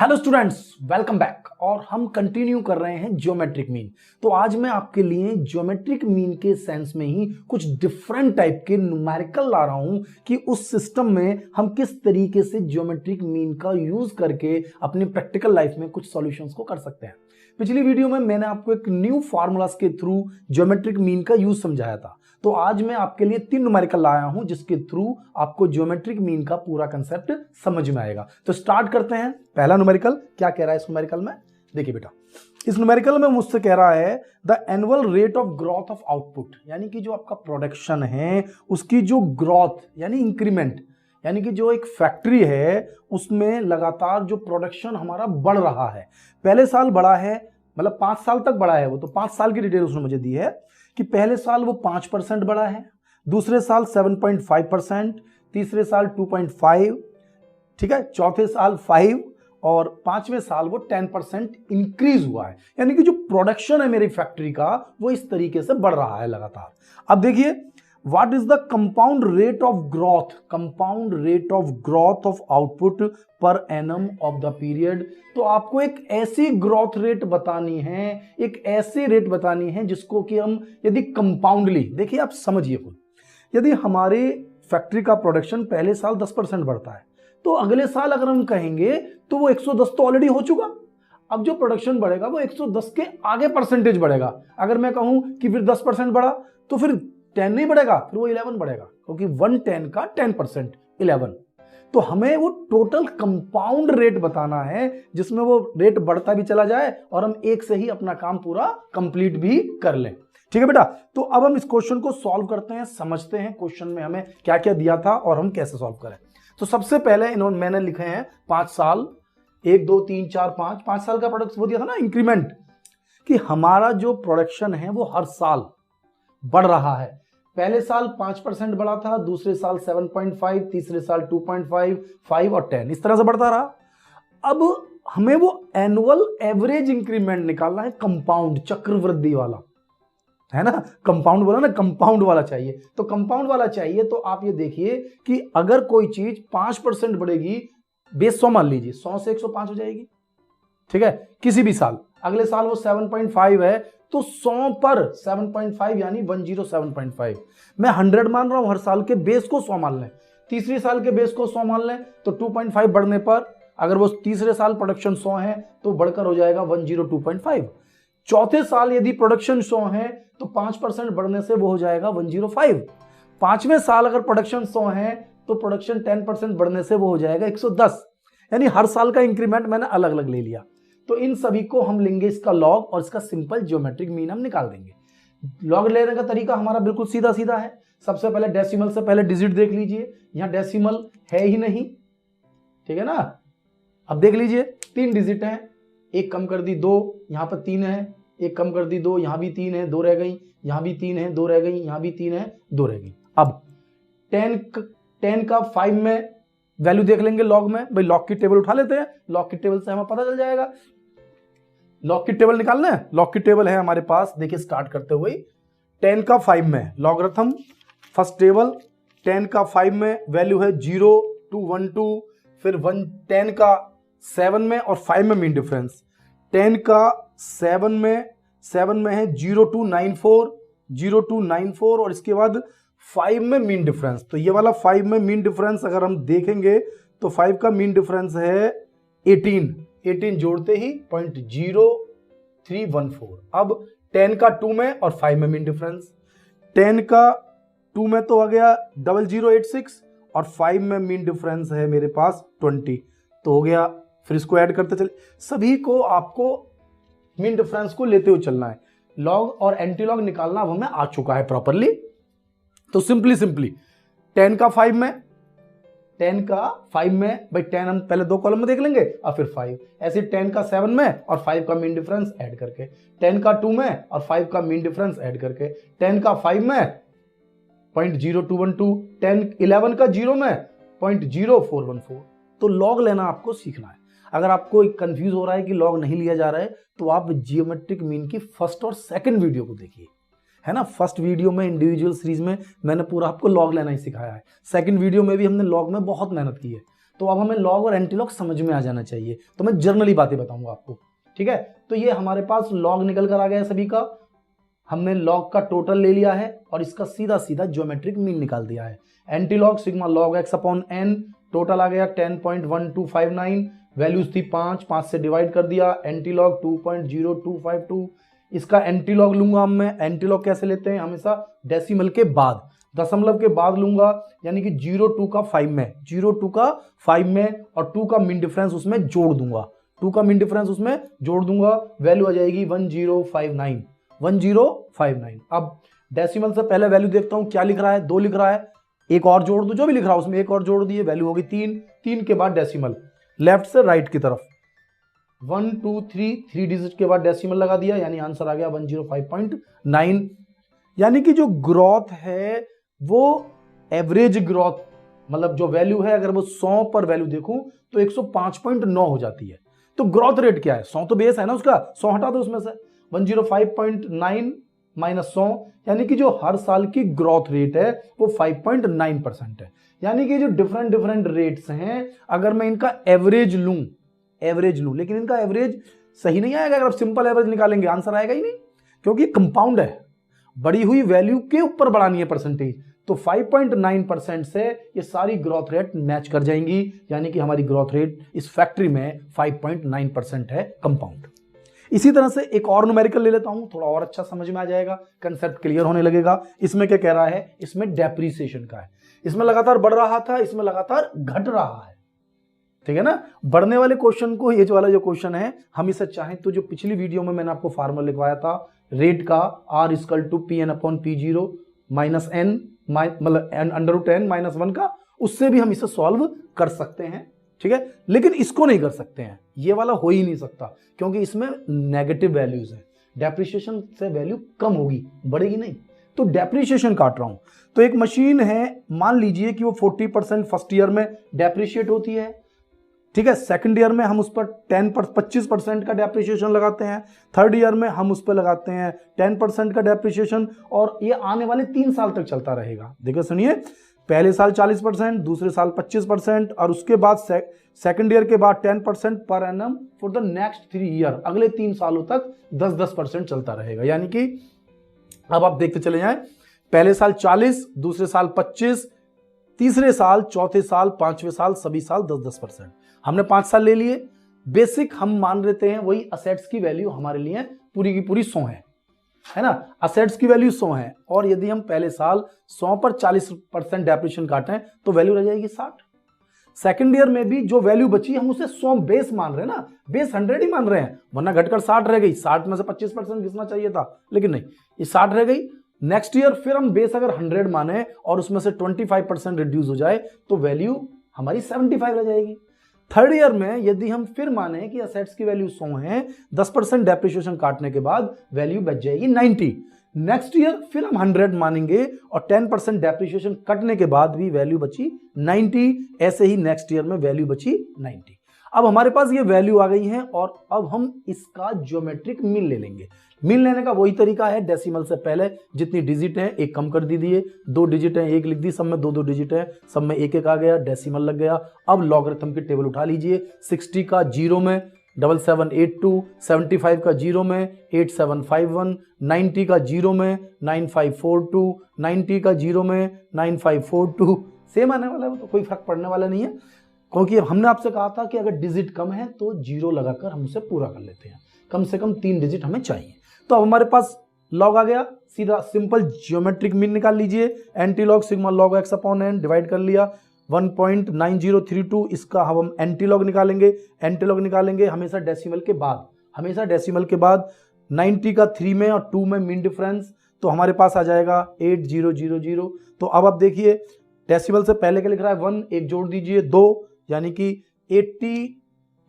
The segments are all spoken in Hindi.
Hello students, welcome back. और हम कंटिन्यू कर रहे हैं ज्योमेट्रिक मीन। तो आज मैं आपके लिए ज्योमेट्रिक मीन के सेंस में ही कुछ डिफरेंट टाइप के न्यूमेरिकल ला रहा हूं कि उस सिस्टम में हम किस तरीके से ज्योमेट्रिक मीन का यूज करके अपनी प्रैक्टिकल लाइफ में कुछ सॉल्यूशंस को कर सकते हैं। पिछली वीडियो में मैंने आपको एक न्यू फार्मूलास के थ्रू ज्योमेट्रिक मीन का यूज समझाया था। तो आज मैं आपके लिए 3 न्यूमेरिकल लाया हूं जिसके थ्रू आपको ज्योमेट्रिक मीन का पूरा कंसेप्ट समझ में आएगा। तो स्टार्ट करते हैं। पहला न्यूमेरिकल क्या कह रहा है इस न्यूमेरिकल में? देखिए बेटा, इस न्यूमेरिकल में मुझसे कह रहा है the annual rate of growth of output, यानी कि जो आपका प्रोडक्शन है उसकी जो ग्रोथ यानी इंक्रीमेंट, यानी कि जो एक फैक्ट्री है उसमें लगातार जो प्रोडक्शन हमारा बढ़ रहा है। पहले साल बढ़ा है, मतलब 5 साल तक बढ़ा है वो, तो 5 साल की डिटेल उसने मुझे दी है कि पहले साल वो 5% बढ़ा है, दूसरे साल 7.5%, तीसरे साल 2.5, ठीक है, चौथे साल 5 और 5वें साल वो 10% इंक्रीज हुआ है। यानी कि जो प्रोडक्शन है मेरी फैक्ट्री का वो इस तरीके से बढ़ रहा है लगातार। अब देखिए, what is the compound rate of growth, compound rate of growth of output per annum of the period. तो आपको एक ऐसी ग्रोथ रेट बतानी है, एक ऐसे रेट बतानी है जिसको कि हम यदि कंपाउंडली, देखिए आप समझिए खुद, यदि हमारे फैक्ट्री का प्रोडक्शन पहले साल 10% बढ़ता है तो अगले साल अगर हम कहेंगे तो वो 110 तो ऑलरेडी हो चुका। अब जो प्रोडक्शन बढ़ेगा वो 110 के आगे परसेंटेज बढ़ेगा। अगर मैं कहूं कि फिर 10% बढ़ा तो फिर 10 नहीं बढ़ेगा, फिर वो 11 बढ़ेगा, क्योंकि 110 का 10% 11। तो हमें वो टोटल कंपाउंड रेट बताना है जिसमें वो रेट बढ़ता भी चला जाए और हम एक से ही अपना काम पूरा कंप्लीट भी कर लें। ठीक है बेटा, तो अब हम इस क्वेश्चन को सॉल्व करते हैं, समझते हैं क्वेश्चन में हमें क्या क्या दिया था और हम कैसे सॉल्व करें। तो सबसे पहले इन्होंने मैंने लिखे हैं 5 साल, 1 2 3 4 5 साल का प्रोडक्ट वो दिया था ना इंक्रीमेंट, कि हमारा जो प्रोडक्शन है वो हर साल बढ़ रहा है। पहले साल 5% बढ़ा था, दूसरे साल 7.5, तीसरे साल 2.5, 5 और 10, इस तरह से बढ़ता रहा। अब हमें वो एनुअल एवरेज इंक्रीमेंट निकालना है, कंपाउंड चक्रवृद्धि वाला, है ना। कंपाउंड बोला ना, कंपाउंड वाला चाहिए। तो कंपाउंड वाला चाहिए तो आप ये देखिए कि अगर कोई चीज 5% बढ़ेगी, बेस 100 मान लीजिए, 100 से 105 हो जाएगी, ठीक है, किसी भी साल। अगले साल वो 7.5 है तो 100 पर 7.5 यानी 107.5। मैं 100 मान रहा हूं, हर साल के बेस को 100 मान लें, तीसरे साल के बेस को 100 मान लें, तो 2.5 बढ़ने पर अगर वो तीसरे साल प्रोडक्शन 100 है तो बढ़कर हो जाएगा 102.5। चौथे साल यदि प्रोडक्शन 100 है तो 5% बढ़ने से वो हो जाएगा 105। 5वें साल अगर प्रोडक्शन 100 है तो प्रोडक्शन 10% बढ़ने से वो हो जाएगा 110। यानी हर साल का इंक्रीमेंट मैंने अलग अलग ले लिया। तो इन सभी को हम लेंगे इसका लॉग और इसका सिंपल ज्योमेट्रिक मीन हम निकाल देंगे। लॉग लेने का तरीका हमारा बिल्कुल सीधा सीधा है। सबसे पहले डेसिमल से पहले डिजिट देख लीजिए, यहां डेसिमल है ही नहीं, ठीक है ना। अब देख लीजिए 3 डिजिट हैं, एक कम कर दी 2, यहां पर 3 है, एक कम कर दी 2, यहां भी 3 है, 2 रह गई, यहां भी 3 है, 2 रह गई, यहां भी 3 है, 2 रह गई। अब 10 का 5 में वैल्यू देख लेंगे लॉग में। भाई लॉग की टेबल उठा लेते हैं, लॉग की टेबल से हमें पता चल जाएगा। लॉग की टेबल निकालना है, लॉग की टेबल है हमारे पास। देखिए स्टार्ट करते हुए 10 का 5 में लॉगरिथम, फर्स्ट टेबल 10 का 5 में वैल्यू है 0 to 1 2, फिर 10 का 7 में और 5 में मीन डिफरेंस। 10 का 7 में है 0 to 94, 0 to 94 और इसके बाद 5 में मीन डिफरेंस। तो ये वाला 5 में मीन डिफरेंस अगर हम देखेंगे तो 5 का मीन डिफरेंस है 18 जोड़ते ही 0.0314। अब 10 का 2 में और 5 में मीन डिफरेंस, 10 का 2 में तो आ गया 0086 और 5 में मीन डिफरेंस है मेरे पास 20, तो हो गया। फिर इसको ऐड करते चले, सभी को आपको मीन डिफरेंस को लेते हुए चलना है। लॉग और एंटी लॉग निकालना अब हमें आ चुका है प्रॉपरली। तो सिंपली 10 का 5 में, 10 का 5 में, भाई 10 हम पहले 2 कॉलम में देख लेंगे और फिर 5, ऐसे 10 का 7 में और 5 का मीन डिफरेंस ऐड करके, 10 का 2 में और 5 का मीन डिफरेंस ऐड करके, 10 का 5 में 0.0212, 11 का 0 में 0.0414। तो लॉग लेना आपको सीखना है। अगर आपको कंफ्यूज हो रहा है कि लॉग नहीं लिया जा रहा है तो आप जियोमेट्रिक मीन की फर्स्ट और सेकंड वीडियो को देखिए, है ना। फर्स्ट वीडियो में इंडिविजुअल सीरीज में मैंने पूरा आपको लॉग लेना ही सिखाया है, सेकंड वीडियो में भी हमने लॉग में बहुत मेहनत की है। तो अब हमें लॉग और एंटी लॉग समझ में आ जाना चाहिए, तो मैं जर्नली बातें बताऊंगा आपको, ठीक है। तो ये हमारे पास लॉग निकल कर आ गया है सभी का, हमने लॉग का टोटल ले लिया है और इसका सीधा सीधा ज्योमेट्रिक मीन निकाल दिया है। Anti log sigma log X upon N, total आ गया 10.1259, वैल्यूज थी 5 से डिवाइड कर दिया, एंटी लॉग 2.0252। इसका एंटी लॉग लूंगा मैं, एंटी लॉग कैसे लेते हैं, हमेशा डेसिमल के बाद, दशमलव के बाद लूंगा, यानी कि 0 का 5 में, 0 का 5 में और 2 का मीन डिफरेंस उसमें जोड़ दूंगा, 2 का मीन डिफरेंस उसमें जोड़ दूंगा, वैल्यू आ जाएगी 1059, 1059। अब डेसिमल से पहले वैल्यू देखता हूं क्या लिख रहा है, 2 लिख रहा है, एक और जोड़ दो, जो भी लिख रहा है उसमें एक और जोड़ दिए, वैल्यू होगी 3, 3 के बाद डेसिमल, लेफ्ट से राइट की तरफ 1 2 3, 3 डिजिट के बाद डेसिमल लगा दिया, यानी आंसर आ गया 105.9। यानी कि जो ग्रोथ है वो एवरेज ग्रोथ, मतलब जो वैल्यू है अगर वो 100 पर वैल्यू देखूं तो 105.9 हो जाती है। तो ग्रोथ रेट क्या है, 100 तो बेस है ना उसका, 100 हटा दो उसमें से, 105.9 माइनस 100, यानी कि जो हर साल की ग्रोथ रेट है वो 5.9% है। यानी कि जो डिफरेंट रेट्स हैं, अगर मैं इनका एवरेज लूं, लेकिन इनका एवरेज सही नहीं आएगा, अगर आप सिंपल एवरेज निकालेंगे आंसर आएगा ही नहीं, क्योंकि कंपाउंड है, बढ़ी हुई वैल्यू के ऊपर बढ़ानी है परसेंटेज, तो 5.9% से ये सारी ग्रोथ रेट मैच कर जाएंगी, यानी कि हमारी ग्रोथ रेट इस फैक्ट्री में 5.9% है कंपाउंड। इसी तरह से एक और न्यूमेरिकल ले लेता हूं, थोड़ा और अच्छा समझ में आ जाएगा, कंसेप्ट क्लियर होने लगेगा। इसमें क्या कह रहा है, इसमें डेप्रीसिएशन का है, इसमें लगातार बढ़ रहा था, इसमें लगातार घट रहा है, ठीक है ना। बढ़ने वाले क्वेश्चन को, ये जो वाला जो क्वेश्चन है, हम इसे चाहें तो जो पिछली वीडियो में मैंने आपको फार्मूला लिखवाया था रेट का, R = P(n/P0 - n), मतलब n√n - 1 का, उससे भी हम इसे सॉल्व कर सकते हैं, ठीक है। लेकिन इसको नहीं कर सकते हैं, ये वाला हो ही नहीं सकता, क्योंकि इसमें नेगेटिव वैल्यूज है, डेप्रिसिएशन से वैल्यू कम होगी, बढ़ेगी नहीं, तो डेप्रिसिएशन काट रहा हूं। तो एक मशीन है, मान लीजिए कि वो 40% फर्स्ट ईयर में डेप्रिशिएट होती है, ठीक है, सेकंड ईयर में हम उस पर 25% का डेप्रिसिएशन लगाते हैं, थर्ड ईयर में हम उस पर लगाते हैं 10% का डेप्रिसिएशन, और ये आने वाले 3 साल तक चलता रहेगा। देखो सुनिए, पहले साल 40%, दूसरे साल 25%, और उसके बाद सेकंड ईयर के बाद 10% per annum for the next 3 year, अगले 3 सालों तक 10% चलता रहेगा। यानी कि अब आप देखते चले जाएं, पहले साल 40, दूसरे साल 25, तीसरे साल, चौथे साल, पांचवें साल, सभी साल 10%। हमने 5 साल ले लिए, बेसिक हम मान लेते हैं वही असेट्स की वैल्यू हमारे लिए पूरी की पूरी 100 है ना, असेट्स की वैल्यू 100 है, और यदि हम पहले साल 100 पर 40% डेप्रिसिएशन काटें तो वैल्यू रह जाएगी 60। सेकंड ईयर में भी जो वैल्यू बची हम उसे 100 बेस मान रहे हैं ना, बेस 100 ही मान रहे हैं, वरना घटकर 60 रह गई, 60 में से 25% घिसना चाहिए था, लेकिन नहीं, ये 60 रह गई। नेक्स्ट ईयर फिर हम बेस अगर 100 माने और उसमें से 25% रिड्यूस हो जाए तो वैल्यू हमारी 75 रह जाएगी। थर्ड ईयर में यदि हम फिर माने कि असेट्स की वैल्यू 100 है, 10% डेप्रिसिएशन काटने के बाद वैल्यू बच जाएगी 90। नेक्स्ट ईयर फिर हम 100 मानेंगे और 10% डेप्रिसिएशन कटने के बाद भी वैल्यू बची 90, ऐसे ही नेक्स्ट ईयर में वैल्यू बची 90। अब हमारे पास ये वैल्यू आ गई है और अब हम इसका ज्योमेट्रिक मीन ले लेंगे। मीन लेने का वही तरीका है, डेसिमल से पहले जितनी डिजिट है एक कम कर दीजिए, 2 डिजिट है एक लिख दी, सब में 2 डिजिट है, सब में 1 आ गया, डेसिमल लग गया। अब लॉगरिथम की टेबल उठा लीजिए, 60 का 0 में 7782, 75 का 0 में 8751, 90 का 0 में 9542, 90 का 0 में 9542, सेम आने वाला है, तो कोई फर्क पड़ने वाला नहीं है, क्योंकि हमने आपसे कहा था कि अगर डिजिट कम है तो 0 लगाकर हम उसे पूरा कर लेते हैं, कम से कम 3 डिजिट हमें चाहिए। तो अब हमारे पास लॉग आ गया, सीधा सिंपल ज्योमेट्रिक मीन निकाल लीजिए, anti log sigma log X upon N, divide कर लिया 1.9032, इसका हम एंटी लॉग निकालेंगे। एंटी लॉग निकालेंगे हमेशा डेसिमल के बाद, हमेशा डेसिमल के बाद, 90 का 3 में और 2 में मीन डिफरेंस, तो हमारे पास आ जाएगा 8000। तो अब आप देखिए, डेसिमल से पहले क्या लिख रहा है 1, एक जोड़ दीजिए 2, यानी कि 80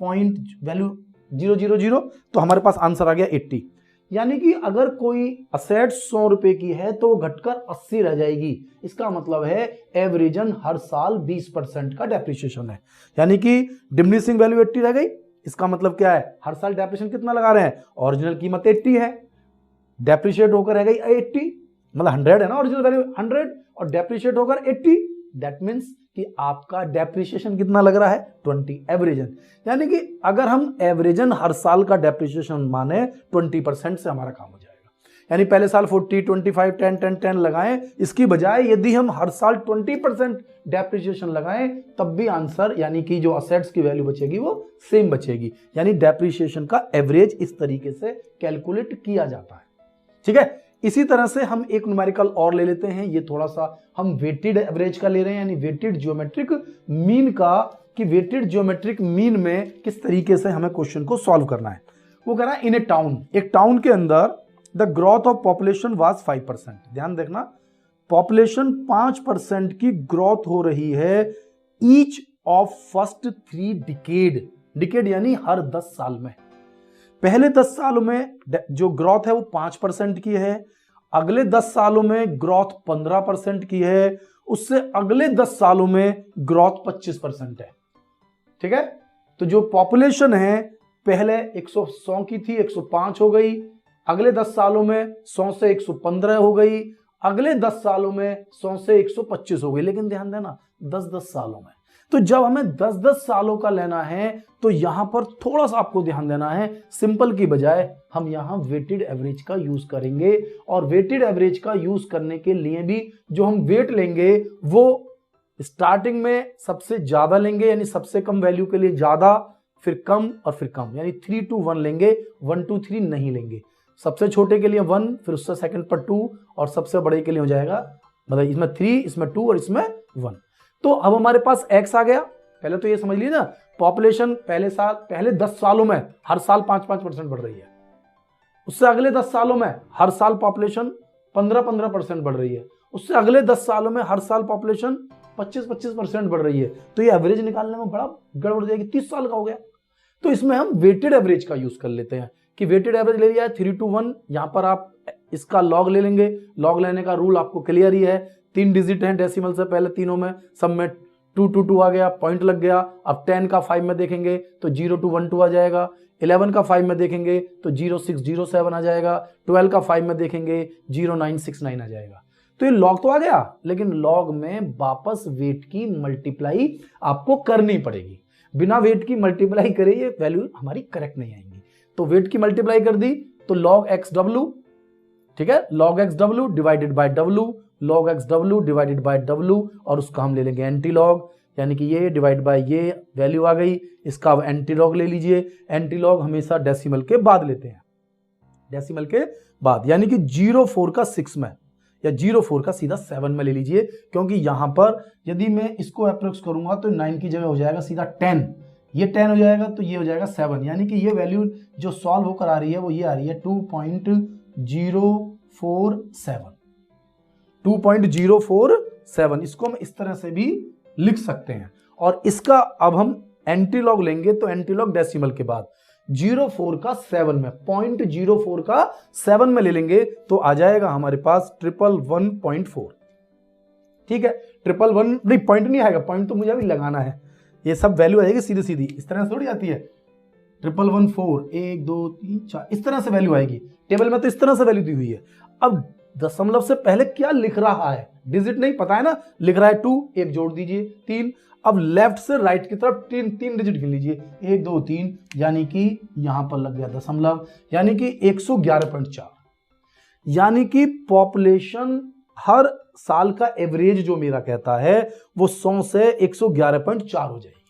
पॉइंट वैल्यू 000, तो हमारे पास आंसर आ गया 80। यानी कि अगर कोई असेट 100 रुपए की है तो वो घटकर 80 रह जाएगी, इसका मतलब है एवरेजन हर साल 20% का डेप्रिसिएशन है, यानी कि डिमिनिशिंग वैल्यू 80 रह गई। इसका मतलब क्या है, हर साल डेप्रिसिएशन कितना लगा रहे हैं, ओरिजिनल कीमत 80 है, डेप्रिशिएट होकर रह गई 80, मतलब 100 है ना ओरिजिनल वैल्यू 100 और डेप्रिशिएट होकर 80, दैट मीन्स कि आपका डेप्रिसिएशन कितना लग रहा है 20 एवरेजन, यानी कि अगर हम एवरेजन हर साल का डेप्रिसिएशन माने 20% से हमारा काम हो जाएगा। यानी पहले साल 40, 25, 10, 10, 10 लगाएं, इसकी बजाय यदि हम हर साल 20% डेप्रिसिएशन लगाएं तब भी आंसर यानी कि जो असेट्स की वैल्यू बचेगी वो सेम बचेगी। यानी डेप्रिसिएशन का एवरेज इस तरीके से कैलकुलेट किया जाता है। ठीक है, इसी तरह से हम एक न्यूमेरिकल और ले लेते हैं। ये थोड़ा सा हम वेटेड एवरेज का ले रहे हैं, यानी वेटेड ज्योमेट्रिक मीन का, कि वेटेड ज्योमेट्रिक मीन में किस तरीके से हमें क्वेश्चन को सॉल्व करना है। वो कह रहा है इन ए टाउन, एक टाउन के अंदर the growth of population was 5%। ध्यान देखना, पॉपुलेशन 5% की ग्रोथ हो रही है each of first 3 decade. Decade यानी हर 10 साल में। पहले 10 सालों में जो ग्रोथ है वो 5% की है, अगले 10 सालों में ग्रोथ 15% की है, उससे अगले 10 सालों में ग्रोथ 25% है। ठीक है, तो जो पॉपुलेशन है पहले 100 की थी 105 हो गई, अगले 10 सालों में 100 से 115 हो गई, अगले 10 सालों में 100 से 125 हो गई। लेकिन ध्यान देना 10-10 सालों में, तो जब हमें 10-10 सालों का लेना है तो यहां पर थोड़ा सा आपको ध्यान देना है, सिंपल की बजाय हम यहां वेटेड एवरेज का यूज करेंगे। और वेटेड एवरेज का यूज करने के लिए भी जो हम वेट लेंगे वो स्टार्टिंग में सबसे ज्यादा लेंगे, यानी सबसे कम वैल्यू के लिए ज्यादा, फिर कम और फिर कम, यानी 3 to 1 लेंगे, 1 to 3 नहीं लेंगे। सबसे छोटे के लिए 1, फिर उससे सेकंड पर 2 और सबसे बड़े के लिए हो जाएगा, मतलब इसमें 3, इसमें 2 और इसमें 1। तो अब हमारे पास x आ गया। पहले तो ये समझ लीजिए ना, पॉपुलेशन पहले 10 सालों में हर साल 5-5% बढ़ रही है, उससे अगले 10 सालों में हर साल पॉपुलेशन 15-15% बढ़ रही है, उससे अगले 10 सालों में हर साल पॉपुलेशन 25-25% बढ़ रही है। तो ये एवरेज निकालने में बड़ा गड़बड़ जाएगी, 30 साल का हो गया। तो इसमें हम वेटेड एवरेज का यूज कर लेते हैं कि वेटेड एवरेज ले लिया है 3 to 1, यहां पर आप इसका लॉग ले लेंगे। लॉग लेने का रूल आपको क्लियर ही है, 3 डिजिट हैं डेसिमल से पहले, तीनों में सब में 2 to 2 आ गया, पॉइंट लग गया। अब 10 का 5 में देखेंगे तो 0 to 1 2 आ जाएगा, 11 का 5 में देखेंगे तो 0607 आ जाएगा, 12 का 5 में देखेंगे 0969 आ जाएगा। तो ये लॉग तो आ गया, लेकिन लॉग में वापस वेट की मल्टीप्लाई आपको करनी पड़ेगी। बिना वेट की मल्टीप्लाई करे ये वैल्यू हमारी करेक्ट नहीं आएंगी। तो वेट की मल्टीप्लाई कर दी तो log xw, ठीक है, log xw divided by w, log xw divided by w, और उसका हम ले लेंगे एंटी लॉग, यानी कि ये डिवाइड बाय ये वैल्यू आ गई, इसका अब एंटी लॉग ले लीजिए। एंटी लॉग हमेशा डेसिमल के बाद लेते हैं, डेसिमल के बाद, यानी कि 04 का 6 में या 04 का सीधा 7 में ले लीजिए, क्योंकि यहां पर यदि मैं इसको अप्रोक्स करूंगा तो 9 की जगह हो जाएगा सीधा 10, ये 10 हो जाएगा तो ये हो जाएगा 7, यानी कि ये वैल्यू जो सॉल्व होकर आ रही है वो ये आ रही है 2.047, 2.047। इसको हम इस तरह से भी लिख सकते हैं। और इसका अब हम एंटी लॉग लेंगे तो एंटी लॉग डेसिमल के बाद 04 का 7 में, 0.04 का 7 में ले लेंगे तो आ जाएगा हमारे पास 111.4। ठीक है, 111 नहीं, पॉइंट नहीं आएगा, पॉइंट तो मुझे अभी लगाना है, ये सब वैल्यू आएगी सीधी सीधी, इस तरह से थोड़ी आती है। 111.4 1 2 3 4 इस तरह से वैल्यू आएगी, टेबल में तो इस तरह से वैल्यू दी हुई है। अब दशमलव से पहले क्या लिख रहा है, डिजिट नहीं पता है ना, लिख रहा है 2, एक जोड़ दीजिए 3। अब लेफ्ट से राइट की तरफ 3 डिजिट गिन लीजिए, 1 2 3, यानी कि यहां पर लग गया दशमलव, यानी कि 111.4, यानी कि पॉपुलेशन हर साल का एवरेज जो मेरा कहता है वो 100 से 111.4 हो जाएगी।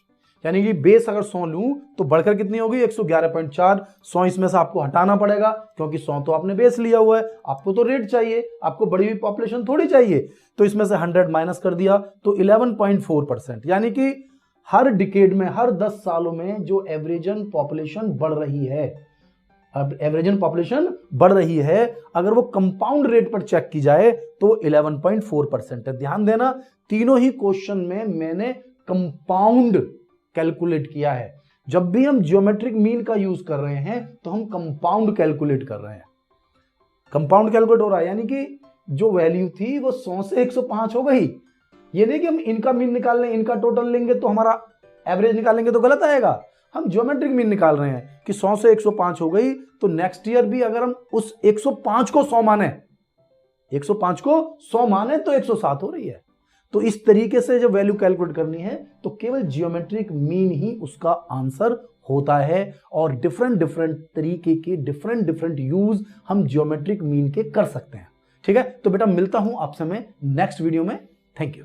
यानी कि बेस अगर 100 लूं तो बढ़कर कितनी होगी 111.4। 100 इसमें से आपको हटाना पड़ेगा क्योंकि 100 तो आपने बेस लिया हुआ है, आपको तो रेट चाहिए, आपको बढ़ी हुई पॉपुलेशन थोड़ी चाहिए। तो इसमें से 100 माइनस कर दिया तो 11.4%, यानी कि हर डिकेड में, हर 10 सालों में जो एवरेजन पॉपुलेशन बढ़ रही है, अब एवरेजन पॉपुलेशन बढ़ रही है, अगर वो कंपाउंड रेट पर चेक की जाए तो 11.4% है। ध्यान देना, तीनों ही क्वेश्चन में मैंने कंपाउंड कैलकुलेट किया है। जब भी हम ज्योमेट्रिक मीन का यूज कर रहे हैं तो हम कंपाउंड कैलकुलेट कर रहे हैं, कंपाउंड कैलकुलेट हो रहा है, यानी कि जो वैल्यू थी वो 100 से 105 हो गई। ये नहीं कि हम इनका मीन निकाल लें, इनका टोटल लेंगे तो हमारा एवरेज निकालेंगे तो गलत आएगा। हम ज्योमेट्रिक मीन निकाल रहे हैं कि 100 से 105 हो गई, तो नेक्स्ट ईयर भी अगर हम उस 105 को 100 माने, 105 को 100 माने तो 107 हो रही है। तो इस तरीके से जब वैल्यू कैलकुलेट करनी है तो केवल जियोमेट्रिक मीन ही उसका आंसर होता है, और डिफरेंट डिफरेंट तरीके के डिफरेंट डिफरेंट यूज हम जियोमेट्रिक मीन के कर सकते हैं। ठीक है, तो बेटा मिलता हूं आपसे मैं नेक्स्ट वीडियो में। Thank you.